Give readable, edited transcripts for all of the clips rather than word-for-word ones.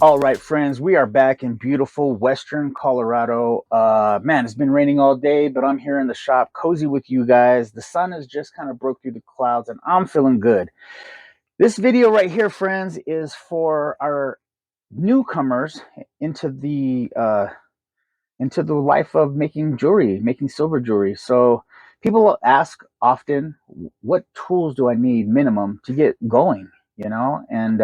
All right, friends, we are back in beautiful Western Colorado. Man, it's been raining all day, but I'm here in the shop, cozy with you guys. The sun has just kind of broke through the clouds, and I'm feeling good. This video right here, friends, is for our newcomers into the life of making jewelry, making silver jewelry. So people ask often, what tools do I need minimum to get going? And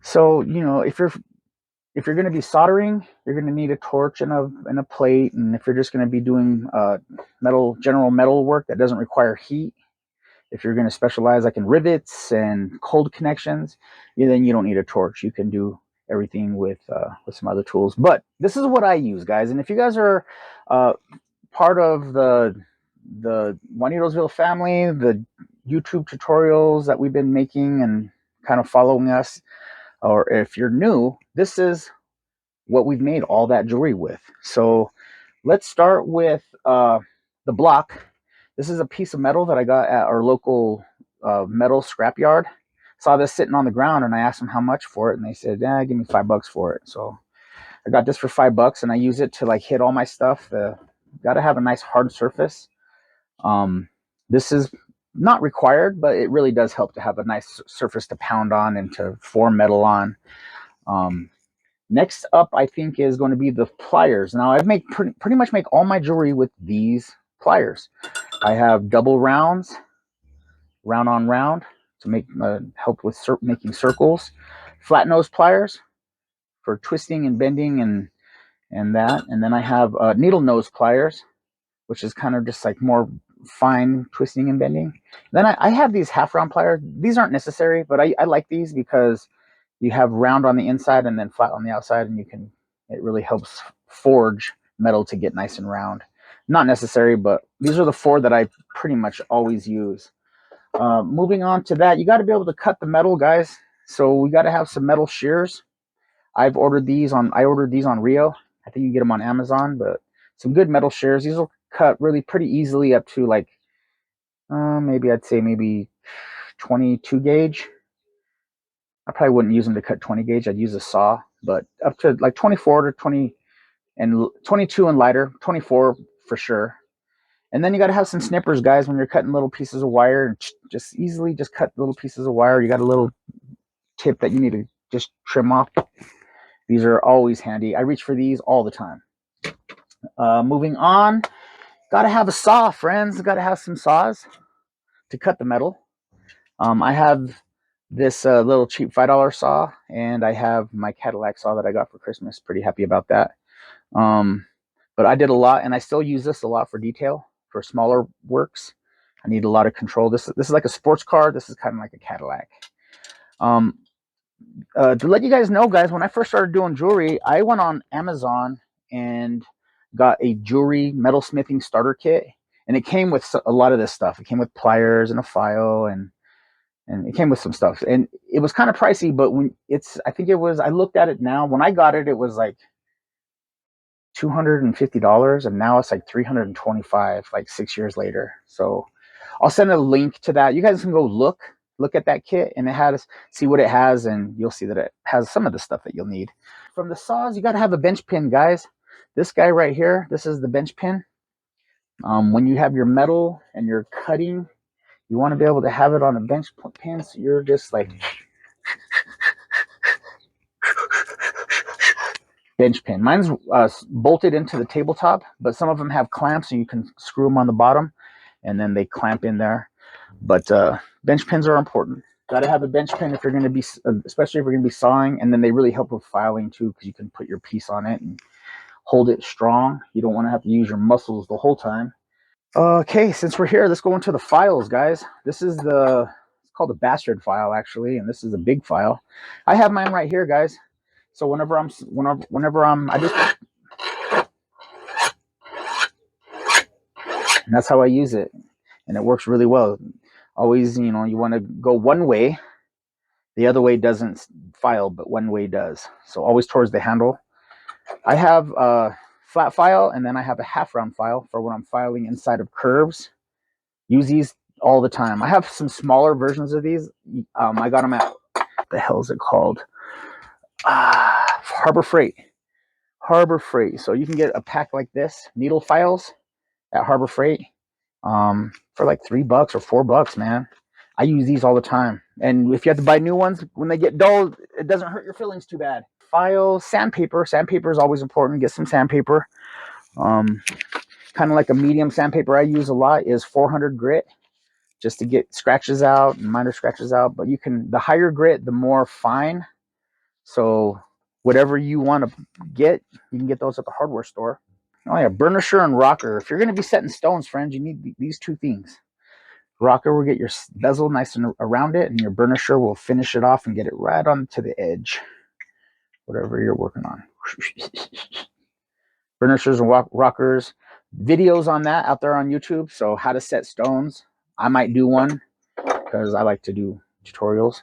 so if you're going to be soldering, you're going to need a torch and a plate. And if you're just going to be doing general metal work that doesn't require heat, if you're going to specialize like in rivets and cold connections, then you don't need a torch. You can do everything with some other tools. But this is what I use, guys. And if you guys are part of the JuanitosVille family, the YouTube tutorials that we've been making and kind of following us, or if you're new, this is what we've made all that jewelry with. So let's start with the block. This is a piece of metal that I got at our local metal scrapyard. Saw this sitting on the ground, and I asked them how much for it, and they said, "Yeah, give me $5 for it." So I got this for $5, and I use it to like hit all my stuff. Got to have a nice hard surface. This is not required, but it really does help to have a nice surface to pound on and to form metal on. Next up, I think, is going to be the pliers. Now, I make pretty much make all my jewelry with these pliers. I have double rounds, round on round, to make help with making circles. Flat nose pliers for twisting and bending and that. And then I have needle nose pliers, which is kind of just like more fine twisting and bending. Then I have these half round pliers. These aren't necessary, but I like these because you have round on the inside and then flat on the outside, and it really helps forge metal to get nice and round. Not necessary, but these are the four that I pretty much always use. Moving on to that, you got to be able to cut the metal, guys. So we got to have some metal shears. I ordered these on Rio. I think you can get them on Amazon, but some good metal shears. These will cut really pretty easily up to like maybe I'd say maybe 22 gauge. I probably wouldn't use them to cut 20 gauge. I'd use a saw, but up to like 24 to 20 and 22 and lighter, 24 for sure. And then you got to have some snippers, guys, when you're cutting little pieces of wire. Just easily just cut little pieces of wire. You got a little tip that you need to just trim off. These are always handy. I reach for these all the time. Moving on, got to have a saw, friends. Got to have some saws to cut the metal. I have this little cheap $5 saw, and I have my Cadillac saw that I got for Christmas. Pretty happy about that. But I did a lot, and I still use this a lot for detail, for smaller works. I need a lot of control. This is like a sports car. This is kind of like a Cadillac. To let you guys know, guys, when I first started doing jewelry, I went on Amazon and got a jewelry metalsmithing starter kit, and it came with a lot of this stuff. It came with pliers and a file, and it came with some stuff, and it was kind of pricey. But I looked at it now. When I got it, it was like $250, and now it's like $325, like 6 years later. So I'll send a link to that. You guys can go look at that kit, and see what it has, and you'll see that it has some of the stuff that you'll need. From the saws, you got to have a bench pin, guys. This guy right here, this is the bench pin. When you have your metal and you're cutting, you want to be able to have it on a bench pin, so you're just like bench pin. Mine's bolted into the tabletop, but some of them have clamps, so you can screw them on the bottom, and then they clamp in there. But bench pins are important. Got to have a bench pin if you're going to be, especially if you're going to be sawing, and then they really help with filing too, because you can put your piece on it and hold it strong. You don't want to have to use your muscles the whole time. Okay, since we're here, let's go into the files, guys. This is it's called a bastard file, actually, and this is a big file. I have mine right here, guys. So whenever I just, and that's how I use it, and it works really well. Always, you want to go one way. The other way doesn't file, but one way does. So always towards the handle. I have a flat file, and then I have a half round file for when I'm filing inside of curves. Use these all the time. I have some smaller versions of these. I got them at, the hell is it called? Harbor Freight. Harbor Freight. So you can get a pack like this, needle files, at Harbor Freight, for like $3 or $4, man. I use these all the time. And if you have to buy new ones, when they get dull, it doesn't hurt your feelings too bad. Files, sandpaper. Sandpaper is always important. Get some sandpaper. Kind of like a medium sandpaper I use a lot is 400 grit, just to get scratches out and minor scratches out. But you can, the higher grit, the more fine. So whatever you want to get, you can get those at the hardware store. Oh yeah, burnisher and rocker. If you're going to be setting stones, friends, you need these two things. Rocker will get your bezel nice and around it, and your burnisher will finish it off and get it right onto the edge, whatever you're working on. Burnishers and rockers. Videos on that out there on YouTube. So how to set stones. I might do one because I like to do tutorials.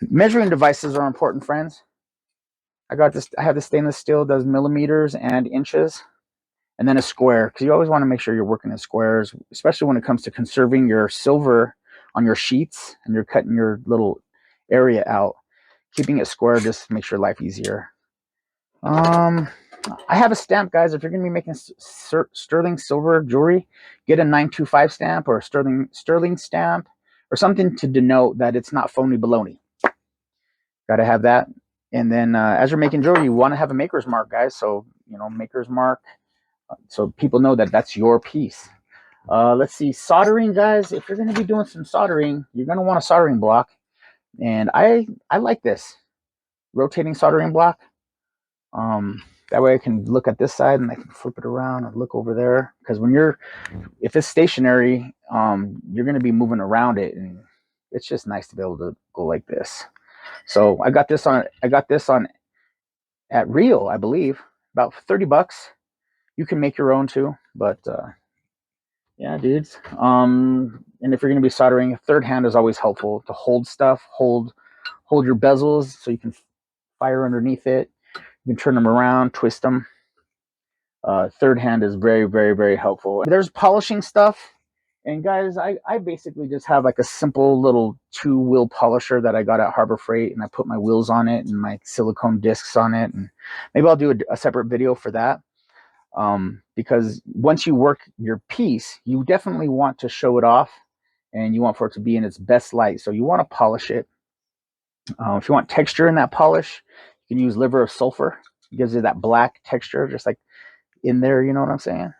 Measuring devices are important, friends. I have this stainless steel, does millimeters and inches. And then a square, because you always want to make sure you're working in squares, especially when it comes to conserving your silver on your sheets and you're cutting your little area out. Keeping it square just makes your life easier. I have a stamp, guys. If you're going to be making sterling silver jewelry, get a 925 stamp or a sterling stamp or something to denote that it's not phony baloney. Got to have that. And then as you're making jewelry, you want to have a maker's mark, guys. So, maker's mark, so people know that that's your piece. Let's see, soldering, guys. If you're going to be doing some soldering, you're going to want a soldering block. And I like this rotating soldering block. That way I can look at this side and I can flip it around and look over there. Because if it's stationary, you're going to be moving around it, and it's just nice to be able to go like this. So I got this on at Rio, I believe, about $30. You can make your own too, but yeah, dudes. And if you're going to be soldering, a third hand is always helpful to hold stuff, hold your bezels so you can fire underneath it. You can turn them around, twist them. Third hand is very, very, very helpful. There's polishing stuff. And guys, I basically just have like a simple little 2-wheel polisher that I got at Harbor Freight, and I put my wheels on it and my silicone discs on it. And maybe I'll do a separate video for that. Because once you work your piece, you definitely want to show it off, and you want for it to be in its best light. So you want to polish it. If you want texture in that polish, you can use liver of sulfur. It gives you that black texture, just like in there. You know what I'm saying?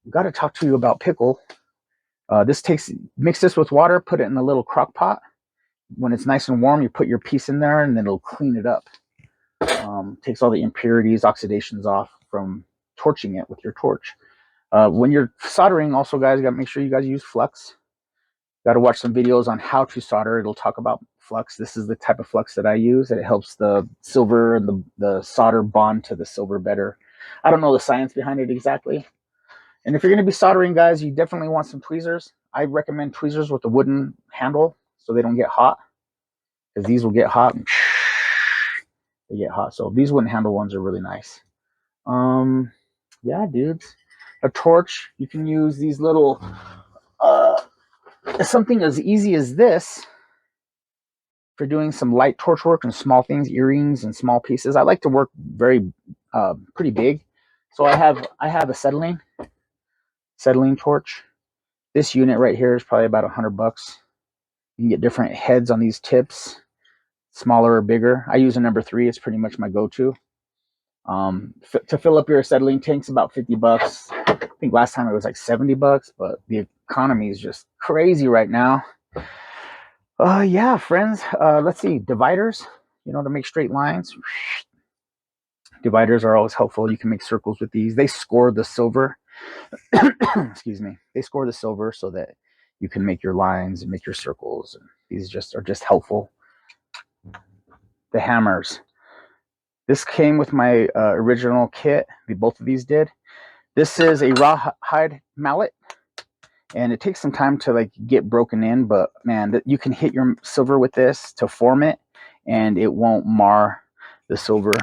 Got to talk to you about pickle. Mix this with water, put it in a little crock pot. When it's nice and warm, you put your piece in there, and then it'll clean it up. Takes all the impurities, oxidations off from torching it with your torch. When you're soldering, also, guys, you got to make sure you guys use flux. Got to watch some videos on how to solder. It'll talk about flux. This is the type of flux that I use. It helps the silver and the solder bond to the silver better. I don't know the science behind it exactly. And if you're going to be soldering, guys, you definitely want some tweezers. I recommend tweezers with a wooden handle so they don't get hot, because these will get hot. And they get hot. So these wooden handle ones are really nice. Yeah, dudes. A torch. You can use these little something as easy as this for doing some light torch work and small things, earrings and small pieces. I like to work pretty big. So I have a acetylene torch. This unit right here is probably about $100. You can get different heads on these tips, smaller or bigger. I use a number 3. It's pretty much my go-to. To fill up your acetylene tanks, about $50. I think last time it was like $70, but the economy is just crazy right now. Yeah, friends. Let's see, dividers. To make straight lines. Dividers are always helpful. You can make circles with these. They score the silver. Excuse me. They score the silver so that you can make your lines and make your circles. And these are just helpful. The hammers. This came with my original kit. Both of these did. This is a rawhide mallet, and it takes some time to get broken in, but man, you can hit your silver with this to form it, and it won't mar the silver.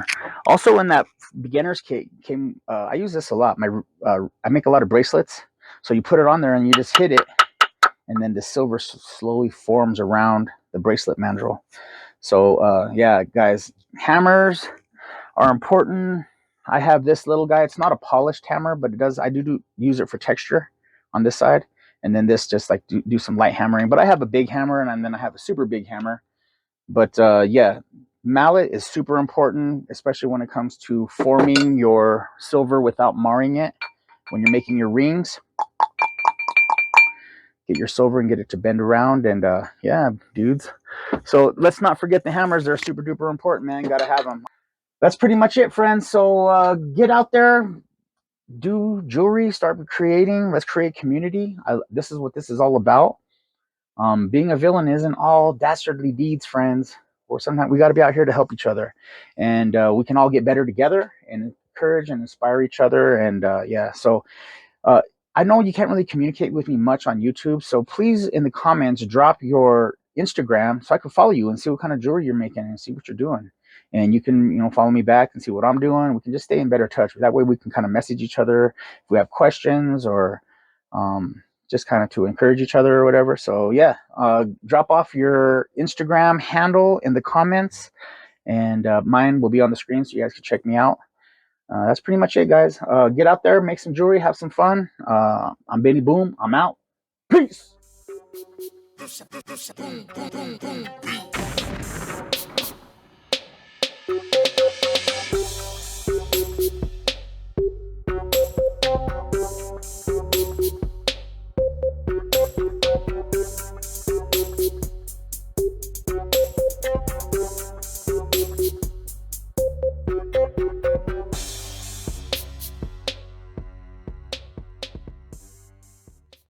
Also, in that beginner's kit came. I use this a lot. I make a lot of bracelets, so you put it on there and you just hit it, and then the silver slowly forms around the bracelet mandrel. So yeah, guys, hammers are important. I have this little guy. It's not a polished hammer, but it does. I do use it for texture on this side, and then this just like do some light hammering. But I have a big hammer, and then I have a super big hammer. But yeah, mallet is super important, especially when it comes to forming your silver without marring it. When you're making your rings, get your silver and get it to bend around. And yeah, dudes. So let's not forget the hammers. They're super duper important, man. Gotta have them. That's pretty much it, friends. So get out there, do jewelry, start creating. Let's create community. This is what this is all about. Being a villain isn't all dastardly deeds, friends. Or sometimes we got to be out here to help each other, and we can all get better together and encourage and inspire each other. And yeah, so uh, I know you can't really communicate with me much on YouTube, so please in the comments drop your Instagram so I can follow you and see what kind of jewelry you're making and see what you're doing. And you can, follow me back and see what I'm doing. We can just stay in better touch. That way we can kind of message each other if we have questions or just kind of to encourage each other or whatever. So yeah, drop off your Instagram handle in the comments, and mine will be on the screen so you guys can check me out. That's pretty much it, guys. Get out there, make some jewelry, have some fun. I'm Benny Boom. I'm out. Peace.